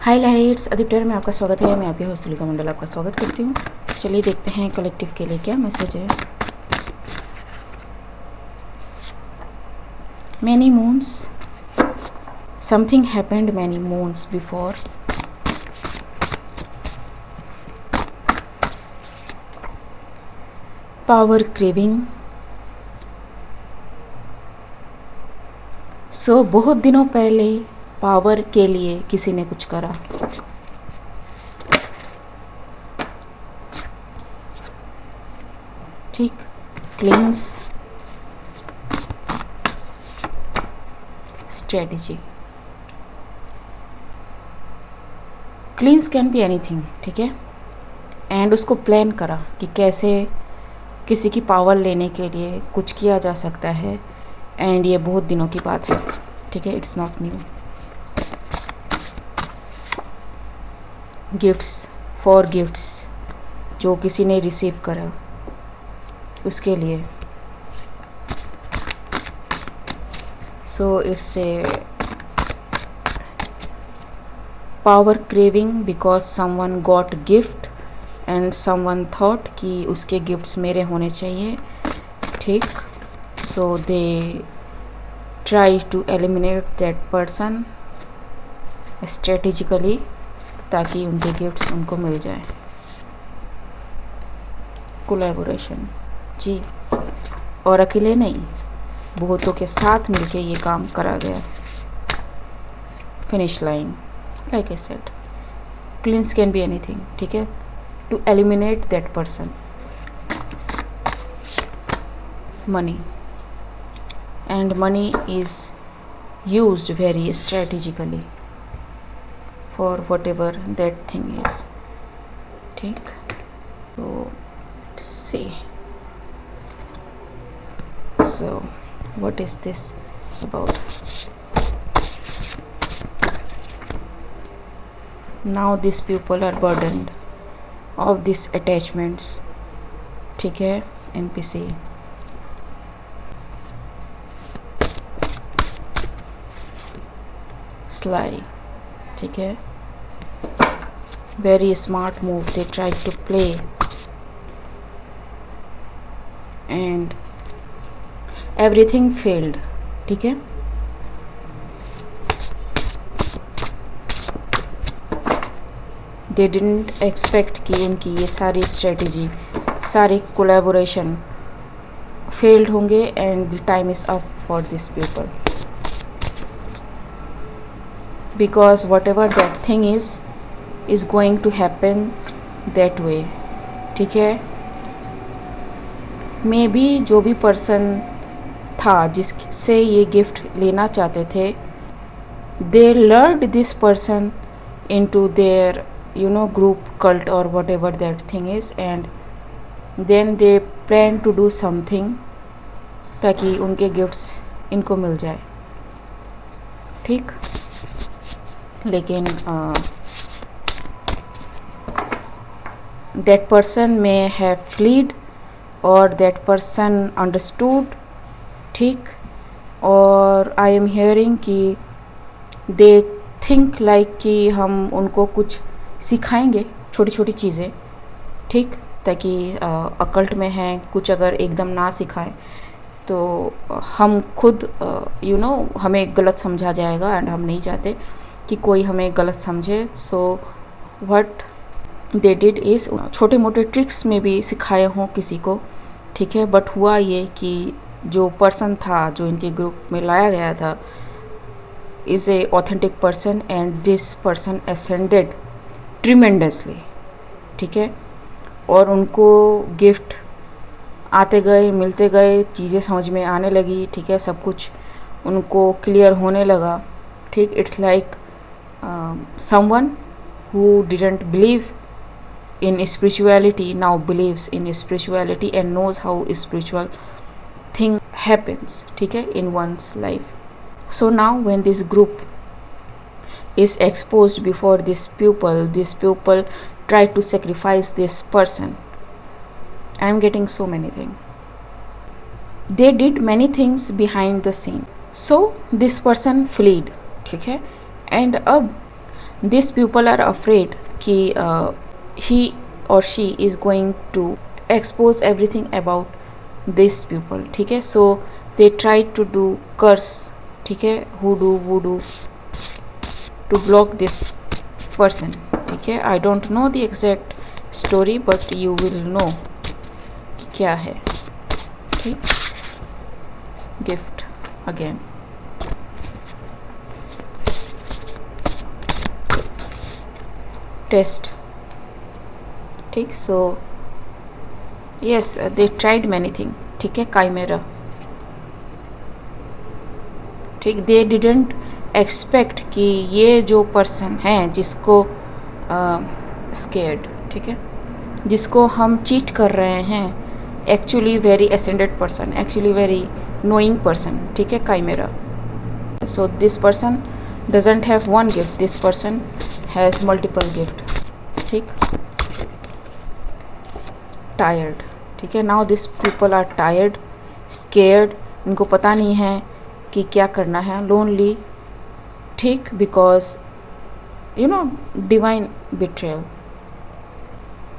Highlights अधिकतर में आपका स्वागत है। मैं आपकी होस्ट तुलिका मंडल आपका स्वागत करती हूँ। चलिए देखते हैं कलेक्टिव के लिए क्या मैसेज है। Many moons, something happened many moons before. Power craving, so बहुत दिनों पहले पावर के लिए किसी ने कुछ करा। ठीक। क्लींस, स्ट्रेटजी। क्लींस कैन बी एनीथिंग, ठीक है। एंड उसको प्लान करा कि कैसे किसी की पावर लेने के लिए कुछ किया जा सकता है। एंड ये बहुत दिनों की बात है, ठीक है। It's not new. Gifts, for gifts, जो किसी ने रिसीव करा उसके लिए। So it's a power craving because someone got gift and someone thought कि उसके गिफ्ट्स मेरे होने चाहिए, ठीक। So they try to eliminate that person strategically, ताकि उनके गिफ्ट्स उनको मिल जाए। कोलैबोरेशन, जी। और अकेले नहीं, बहुतों के साथ मिलके ये काम करा गया। Finish line, like I said, cleanse can be anything, ठीक है। To eliminate that person. Money, and money is used very strategically for whatever that thing is, ठीक। तो see, so what is this about? Now these people are burdened of these attachments, ठीक है। NPC, sly, ठीक है। very smart move they tried to play and everything failed, ठीक है। they didn't expect कि उनकी ये सारी स्ट्रेटजी, सारी कोलैबोरेशन फेल्ड होंगे and the time is up for this people because whatever that thing is going to happen that way, ठीक है। मे बी जो भी पर्सन था जिससे ये गिफ्ट लेना चाहते थे, they lured this person into their group, cult और whatever that thing is, and then they plan to do something ताकि उनके गिफ्ट्स इनको मिल जाए, ठीक। लेकिन that person may have fled और दैट पर्सन अंडरस्टूड, ठीक। और आई एम हियरिंग कि दे थिंक लाइक कि हम उनको कुछ सिखाएंगे, छोटी छोटी चीज़ें, ठीक, ताकि अकल्ट में हैं कुछ अगर एकदम ना सिखाएं तो हम खुद हमें गलत समझा जाएगा एंड हम नहीं चाहते कि कोई हमें गलत समझे। So what they did is छोटे मोटे ट्रिक्स में भी सिखाए हों किसी को, ठीक है। बट हुआ ये कि जो पर्सन था जो इनके ग्रुप में लाया गया था is a authentic person and this person ascended tremendously, ठीक है। और उनको गिफ्ट आते गए, मिलते गए, चीज़ें समझ में आने लगी, ठीक है। सब कुछ उनको क्लियर होने लगा, ठीक। It's like someone who didn't believe in spirituality now believes in spirituality and knows how spiritual thing happens, ठीक है, in one's life. So now when this group is exposed before this pupil try to sacrifice this person. I am getting so many things. They did many things behind the scene. So this person fled, ठीक है। And अब this people are afraid कि he और she is going to expose everything about this people, ठीक है. So they try to do curse, ठीक है, hoodoo voodoo to block this person, ठीक है. I don't know the exact story but you will know कि क्या है, ठीक. गिफ्ट अगेन, टेस्ट, ठीक. So yes they tried many thing, ठीक है. काइमेरा, ठीक. दे डिडेंट एक्सपेक्ट कि ये जो पर्सन है जिसको स्केर्ड, ठीक है, जिसको हम चीट कर रहे हैं, actually very ascended person, actually very knowing person, ठीक है. Chimera. So this person doesn't have one gift, this person has multiple gift, ठीक. टायर्ड, ठीक है. Now this people are tired, scared, इनको पता नहीं है कि क्या करना है. लोनली, ठीक, because you know divine betrayal.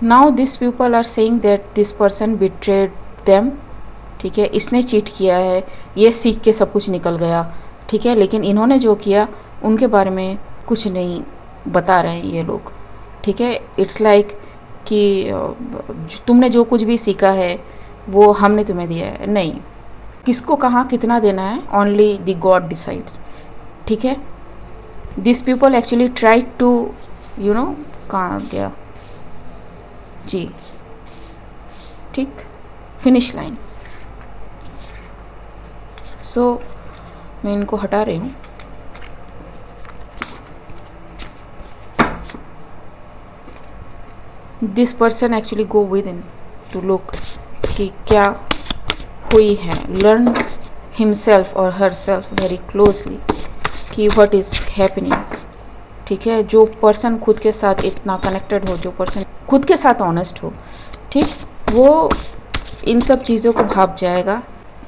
Now this people are saying that this person betrayed them, ठीक है. इसने चीट किया है, ये सीख के सब कुछ निकल गया, ठीक है. लेकिन इन्होंने जो किया उनके बारे में कुछ नहीं बता रहे हैं ये लोग, ठीक है. इट्स लाइक कि तुमने जो कुछ भी सीखा है वो हमने तुम्हें दिया है. नहीं, किसको कहाँ कितना देना है, ओनली द गॉड डिसाइड्स, ठीक है. This people actually try to you know, कहाँ गया जी, ठीक, फिनिश लाइन. सो मैं इनको हटा रही हूँ. This person actually go within to look कि क्या हुई है, लर्न हिमसेल्फ और हर सेल्फ वेरी क्लोजली कि व्हाट इज़ हैपनिंग, ठीक है. जो पर्सन खुद के साथ इतना कनेक्टेड हो, जो पर्सन खुद के साथ ऑनेस्ट हो, ठीक, वो इन सब चीज़ों को भाप जाएगा.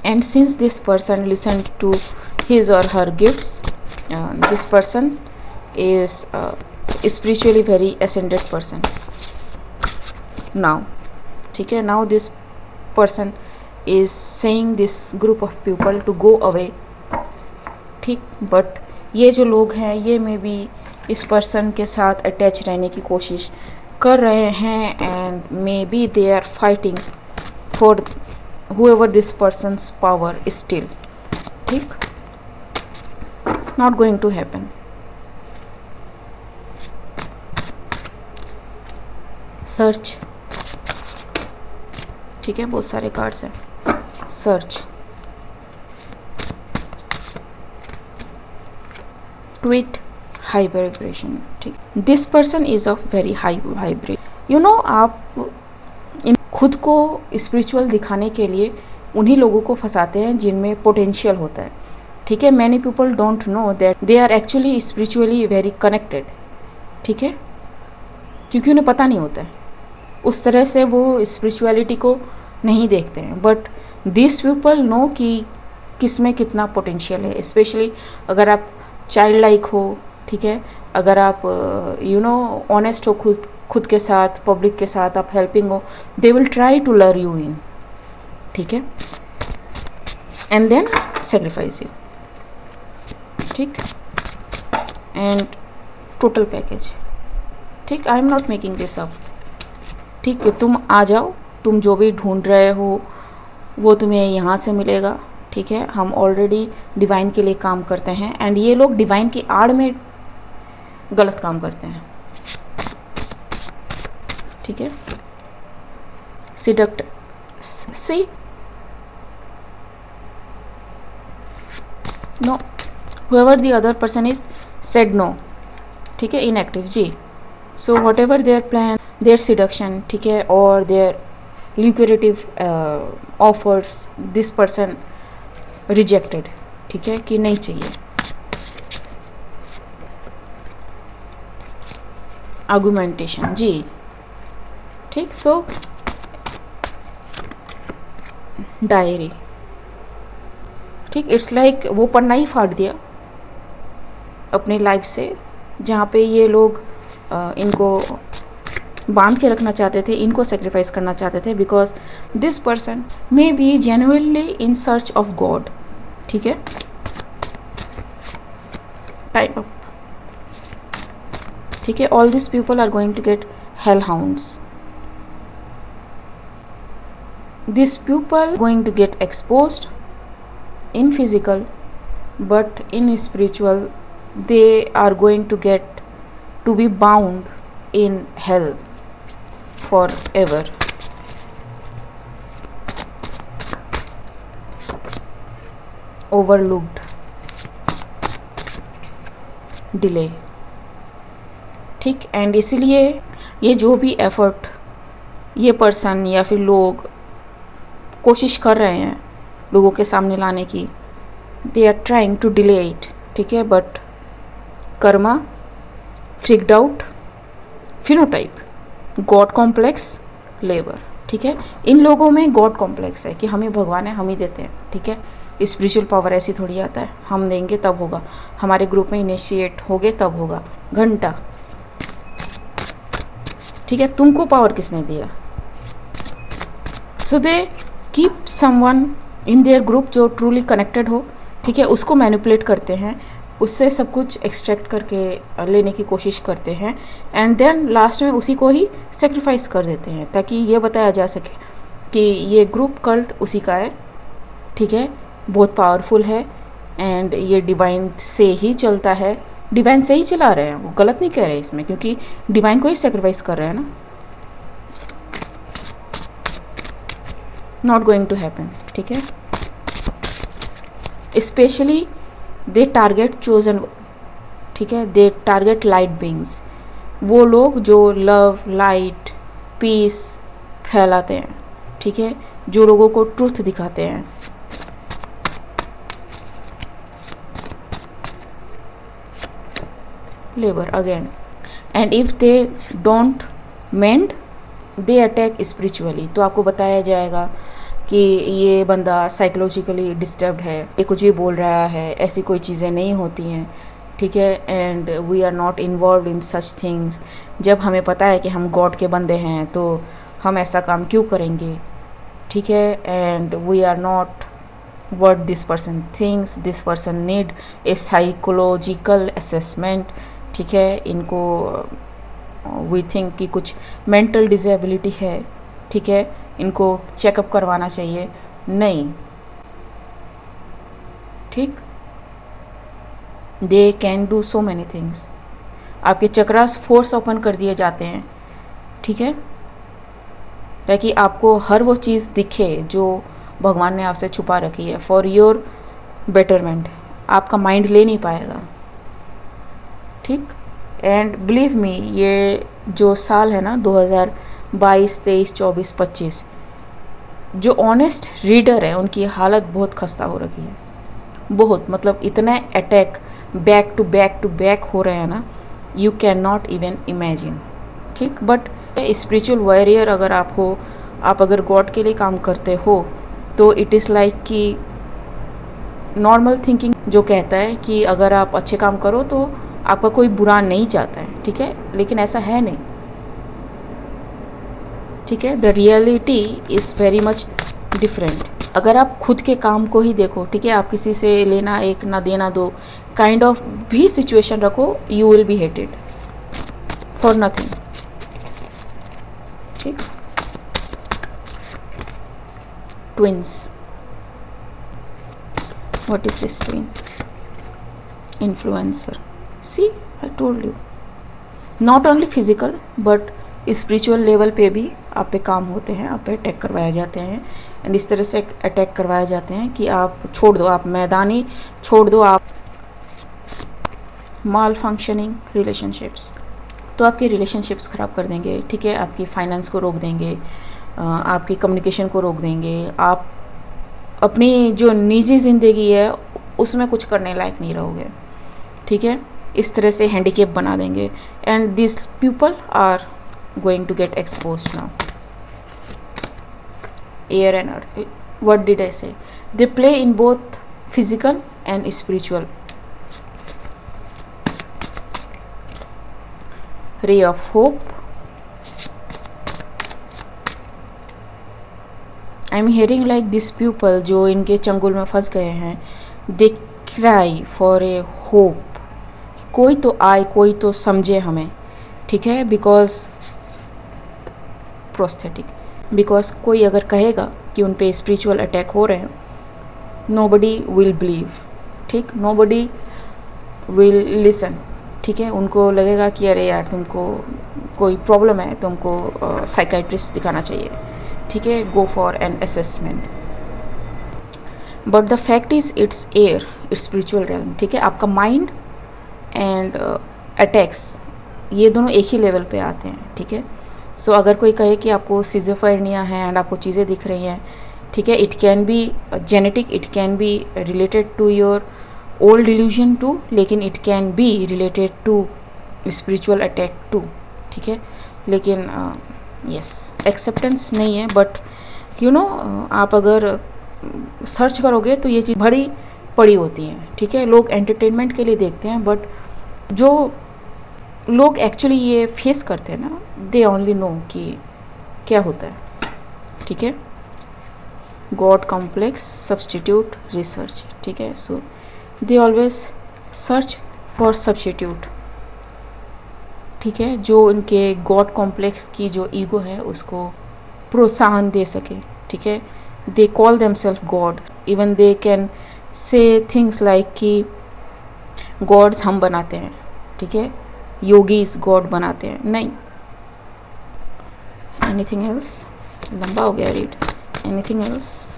And since this person listen to his और her gifts, this person is spiritually very ascended person now, ठीक है. Now this person is saying this group of people to go away, ठीक. बट ये जो लोग हैं ये मे बी इस पर्सन के साथ अटैच रहने की कोशिश कर रहे हैं, and maybe they are fighting for whoever this person's power is still, ठीक. not going to happen. Search, ठीक है, बहुत सारे कार्ड्स हैं. सर्च, ट्वीट, हाई वाइब्रेशन, ठीक. This person is of very high vibration. You know, आप इन खुद को स्पिरिचुअल दिखाने के लिए उन्हीं लोगों को फंसाते हैं जिनमें पोटेंशियल होता है, ठीक है. Many people don't know that they are actually spiritually very connected, ठीक है, क्योंकि उन्हें पता नहीं होता है. उस तरह से वो स्पिरिचुअलिटी को नहीं देखते हैं. बट दिस पीपल नो कि किस में कितना पोटेंशियल है, स्पेशली अगर आप चाइल्ड लाइक हो, ठीक है. अगर आप यू नो ऑनेस्ट हो खुद के साथ, पब्लिक के साथ आप हेल्पिंग हो, दे विल ट्राई टू लर यू इन, ठीक है, एंड देन सेक्रीफाइस यू, ठीक. एंड टोटल पैकेज, ठीक. I am not making this up, ठीक है. तुम आ जाओ, तुम जो भी ढूंढ रहे हो वो तुम्हें यहाँ से मिलेगा, ठीक है. हम ऑलरेडी डिवाइन के लिए काम करते हैं, एंड ये लोग डिवाइन की आड़ में गलत काम करते हैं, ठीक है. सिडक्ट, सी, no, whoever the other person is said no, ठीक है, inactive ji. so whatever their plan, their seduction, ठीक है, और their lucrative offers, this person rejected, ठीक है, कि नहीं चाहिए. argumentation जी, ठीक. सो डायरी, ठीक. इट्स लाइक वो पन्ना ही फाड़ दिया अपनी लाइफ से, जहाँ पे ये लोग इनको बांध के रखना चाहते थे, इनको सेक्रीफाइस करना चाहते थे, because this person maybe genuinely in search of God. ठीक है, टाइम अप। ठीक है, all this people are going to get hell hounds. This people going to get exposed in physical, but in spiritual they are going to get to be bound in hell forever. Overlooked, delay। ठीक, and इसीलिए ये जो भी effort ये person या फिर लोग कोशिश कर रहे हैं लोगों के सामने लाने की, they are trying to delay it. ठीक है, but karma, freaked out, phenotype, god complex, labour. ठीक है, इन लोगों में गॉड कॉम्प्लेक्स है कि हमें भगवान है, हम ही देते हैं। ठीक है, स्पिरिचुअल पावर ऐसी थोड़ी आता है, हम देंगे तब होगा, हमारे ग्रुप में इनिशिएट हो गए तब होगा। घंटा। ठीक है, तुमको पावर किसने दिया? So they keep someone in their group जो ट्रूली कनेक्टेड हो। ठीक है, उसको मैनिपुलेट करते हैं, उससे सब कुछ एक्सट्रैक्ट करके लेने की कोशिश करते हैं, एंड देन लास्ट में उसी को ही सेक्रीफाइस कर देते हैं, ताकि ये बताया जा सके कि ये ग्रुप कल्ट उसी का है। ठीक है, बहुत पावरफुल है, एंड ये डिवाइन से ही चलता है, डिवाइन से ही चला रहे हैं, वो गलत नहीं कह रहे इसमें, क्योंकि डिवाइन को ही सेक्रीफाइस कर रहे हैं ना। Not going to happen. ठीक है, स्पेशली दे टारगेट चोजन। ठीक है, दे टारगेट लाइट बींग्स, वो लोग जो लव, लाइट, पीस फैलाते हैं। ठीक है, जो लोगों को ट्रूथ दिखाते हैं। Labour again, and if they don't mend they attack spiritually. तो आपको बताया जाएगा कि ये बंदा साइकोलॉजिकली डिस्टर्ब्ड है, ये कुछ भी बोल रहा है, ऐसी कोई चीज़ें नहीं होती हैं। ठीक है, and we are not involve in such things. जब हमें पता है कि हम गॉड के बंदे हैं तो हम ऐसा काम क्यों करेंगे? ठीक है, and we are not what this person thinks, this person need a psychological assessment। ठीक है, इनको we think कि कुछ mental disability है। ठीक है, इनको चेकअप करवाना चाहिए। नहीं, ठीक, they can do so many things. आपके चक्रास फोर्स ओपन कर दिए जाते हैं। ठीक है, ताकि आपको हर वो चीज़ दिखे जो भगवान ने आपसे छुपा रखी है, फॉर योर बेटरमेंट। आपका माइंड ले नहीं पाएगा। ठीक, एंड बिलीव मी, ये जो साल है ना 2022, 23, 24, 25, जो ऑनेस्ट रीडर है उनकी हालत बहुत खस्ता हो रखी है। बहुत, मतलब इतने अटैक बैक टू बैक हो रहे हैं ना, you can not even imagine. ठीक, बट स्पिरिचुअल वॉरियर अगर आप हो, आप अगर गॉड के लिए काम करते हो, तो इट इज़ लाइक कि नॉर्मल थिंकिंग जो कहता है कि अगर आप अच्छे काम करो तो आपका कोई बुरा नहीं चाहता है। ठीक है, लेकिन ऐसा है नहीं। ठीक है, the reality is very much different. अगर आप खुद के काम को ही देखो, ठीक है, आप किसी से लेना एक ना देना दो काइंड ऑफ भी सिचुएशन रखो, you will be hated for nothing. ठीक, twins, what is this twin? Influencer, see, I told you, not only physical but spiritual level पे भी आप पे काम होते हैं, आप पे अटैक करवाए जाते हैं, एंड इस तरह से अटैक करवाए जाते हैं कि आप छोड़ दो, आप मैदानी छोड़ दो, आप माल फंक्शनिंग रिलेशनशिप्स, तो आपकी रिलेशनशिप्स ख़राब कर देंगे। ठीक है, आपकी फाइनेंस को रोक देंगे, आपकी कम्युनिकेशन को रोक देंगे, आप अपनी जो निजी ज़िंदगी है उसमें कुछ करने लायक नहीं रहोगे। ठीक है, इस तरह से हैंडीकेप बना देंगे, and this people are going to get expose now. Air and earth, what did I say? They play in both physical and spiritual. Ray of hope. I am hearing like this people जो इनके चंगुल में फंस गए हैं, they cry for a hope. कोई तो आए, कोई तो समझे हमें, ठीक है. बिकॉज प्रोस्थेटिक, बिकॉज कोई अगर कहेगा कि उन पे स्पिरिचुअल अटैक हो रहे हैं, नो बडी विल बिलीव, ठीक, नो बडी विल लिसन, ठीक है. उनको लगेगा कि अरे यार तुमको कोई प्रॉब्लम है, तुमको साइकाइट्रिस्ट दिखाना चाहिए, ठीक है. Go for an assessment. But the fact is it's air, it's spiritual realm, ठीक है. आपका माइंड एंड अटैक्स ये दोनों एक ही लेवल पे आते हैं, ठीक है. सो अगर कोई कहे कि आपको सिजोफ्रेनिया है एंड आपको चीज़ें दिख रही हैं, ठीक है, it can be genetic, it can be related to your old delusion too, लेकिन it can be related to spiritual attack too, ठीक है. लेकिन यस, एक्सेप्टेंस नहीं है. बट यू नो, आप अगर सर्च करोगे तो ये चीज़ भरी पड़ी होती हैं, ठीक है. लोग एंटरटेनमेंट के लिए देखते हैं, बट जो लोग एक्चुअली ये फेस करते हैं ना, दे ओनली नो कि क्या होता है, ठीक है. गॉड कॉम्प्लेक्स सब्सटीट्यूट रिसर्च, ठीक है. So they always search for substitute, ठीक है, जो उनके गॉड कॉम्प्लेक्स की जो ईगो है उसको प्रोत्साहन दे सके, ठीक है. They call themselves god, even they can say things like कि गॉड्स हम बनाते हैं, ठीक है, योगीज गॉड बनाते हैं, नहीं. Anything else? लंबा हो गया read. Anything else?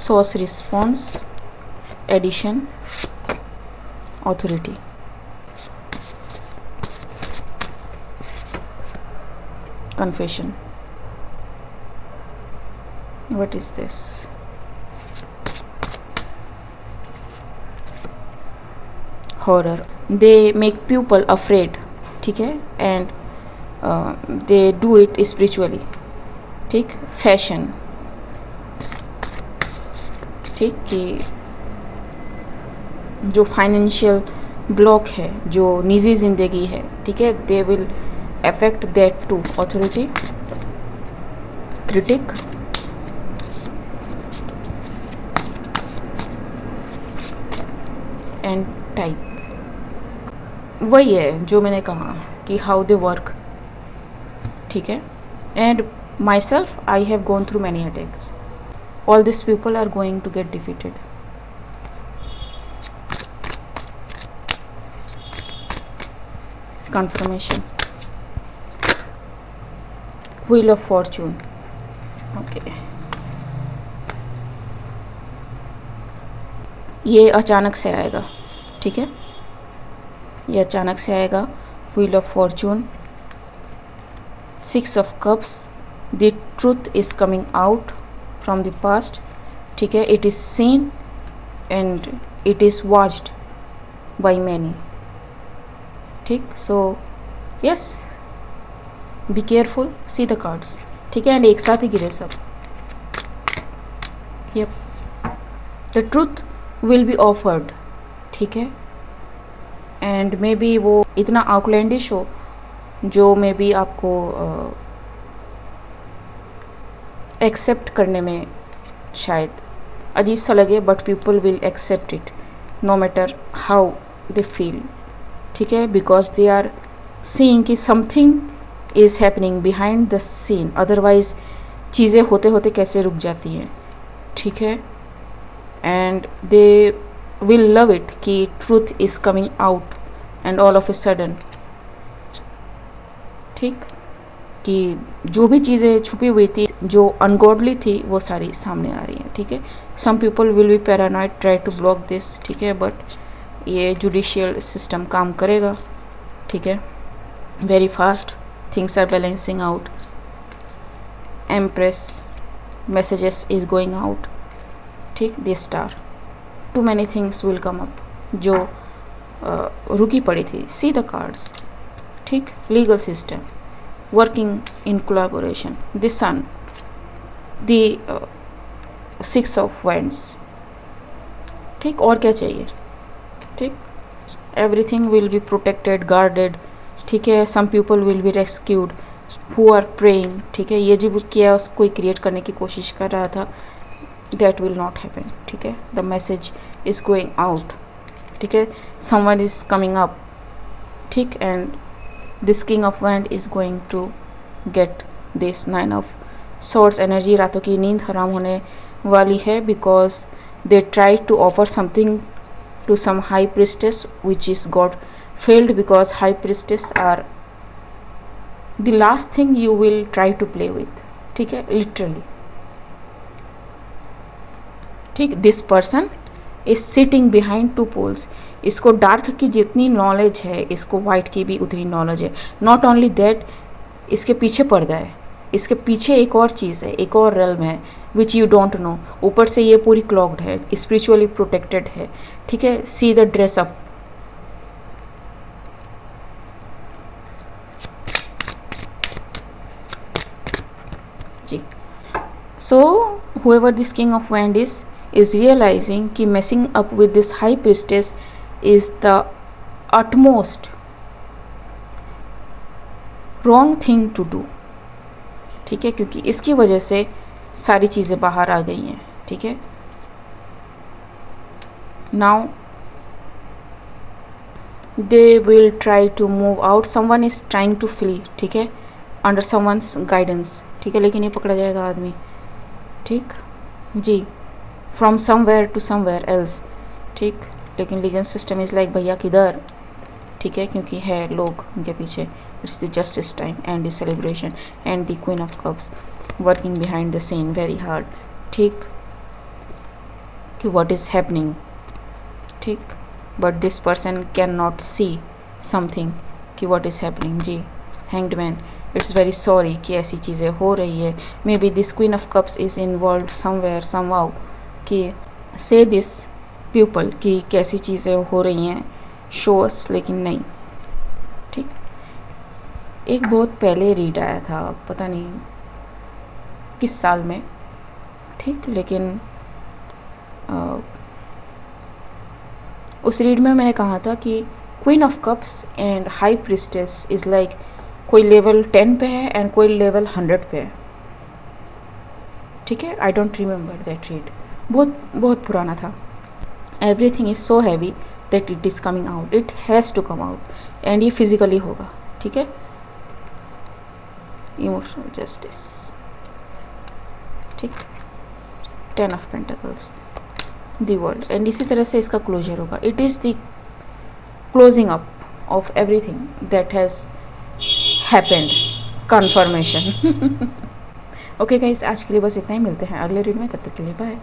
Source response, addition, authority. Confession. What is this? Horror. They make people afraid, ठीक है, and they do it spiritually, ठीक. Fashion, ठीक, कि जो फाइनेंशियल ब्लॉक है, जो निजी ज़िंदगी है, ठीक है, they will affect that too. Authority, critic, and type. वही है जो मैंने कहा कि हाउ दे वर्क, ठीक है. And myself, I have gone through many attacks. All this people are going to get defeated. Confirmation. Wheel of Fortune. Okay. ये अचानक से आएगा, ठीक है, ये अचानक से आएगा. Wheel of Fortune. Six of Cups. The truth is coming out from the past, ठीक है. It is seen and it is watched by many, ठीक. So yes, be careful, see the cards, ठीक है. एंड एक साथ ही गिरे सब. Yup, the truth will be offered, ठीक है. एंड मे बी वो इतना आउटलैंडिश हो जो मे बी आपको एक्सेप्ट करने में शायद अजीब सा लगे, but people will accept it no matter how they feel, ठीक है. बिकॉज दे आर सीइंग कि something is happening behind the scene. Otherwise चीज़ें होते होते कैसे रुक जाती हैं, ठीक है. And they will love it कि truth is coming out and all of a sudden, ठीक, कि जो भी चीज़ें छुपी हुई थी, जो अनगॉडली थी, वो सारी सामने आ रही हैं, ठीक है. Some people will be paranoid, try to block this, ठीक है. बट ये जुडिशियल सिस्टम काम करेगा, ठीक है. Very fast things are balancing out. Empress, messages is going out, ठीक. This star, too many things will come up जो रुकी पड़ी थी. सी द कार्ड्स, ठीक. Legal system working in collaboration. The sun, the 6 of Wands, ठीक. और क्या चाहिए, ठीक. Everything will be protected, guarded, ठीक है. Some people will be rescued who are praying, ठीक है. ये जो chaos कोई क्रिएट करने की कोशिश कर रहा था, दैट विल नॉट हैपन, ठीक है. The message is going out, ठीक है. समवन इज कमिंग अप, ठीक. And this king of wand is going to get this 9 of swords energy. रातों की नींद हराम होने वाली है because they tried to offer something to some high priestess which is got failed, because high priestess are the last thing you will try to play with, ठीक है. literally, ठीक. this person is sitting behind two poles. इसको dark की जितनी knowledge है, इसको white की भी उतनी नॉलेज है. नॉट ओनली दैट, इसके पीछे पर्दा है, इसके पीछे एक और चीज़ है, एक और रेल्म है विच यू डोंट नो. ऊपर से ये पूरी क्लॉक्ड है, स्पिरिचुअली प्रोटेक्टेड है, ठीक है. सी द ड्रेस अप, जी. So whoever this king of wand is realizing कि messing up with this high priestess is the utmost wrong thing to do, ठीक है. क्योंकि इसकी वजह से सारी चीज़ें बाहर आ गई हैं, ठीक है. Now they will try to move out. Someone is trying to flee, ठीक है, अंडर समवन्स गाइडेंस, ठीक है. लेकिन ये पकड़ा जाएगा आदमी, ठीक जी. From somewhere to somewhere else, ठीक. लेकिन लीगल सिस्टम इज़ लाइक भैया किधर, ठीक है. क्योंकि है लोग उनके पीछे. It's the justice time and the celebration and the queen of cups working behind the scene very hard, ठीक. कि व्हाट इज़ हैपनिंग, ठीक. But this person can not see something कि व्हाट इज़ हैपनिंग, जी. Hanged man it's very sorry कि ऐसी चीज़ें हो रही है. Maybe this queen of cups is involve somewhere somehow, कि से दिस पीपल कि कैसी चीज़ें हो रही हैं, शोस, लेकिन नहीं, ठीक. एक बहुत पहले रीड आया था, पता नहीं किस साल में, ठीक. लेकिन उस रीड में मैंने कहा था कि queen of cups and high priestess is like कोई लेवल 10 पे है एंड कोई लेवल 100 पे है, ठीक है. I don't remember that read, बहुत बहुत पुराना था. Everything is so heavy that it is coming out, it has to come out and ये फिजिकली होगा, ठीक है. इमोशनल जस्टिस, ठीक. 10 of pentacles, the world. And इसी तरह से इसका क्लोजर होगा. It is the closing up of everything that has happened, confirmation. Okay guys, आज के लिए बस इतना ही. मिलते हैं अगले रीड में, तब तक के लिए बाय.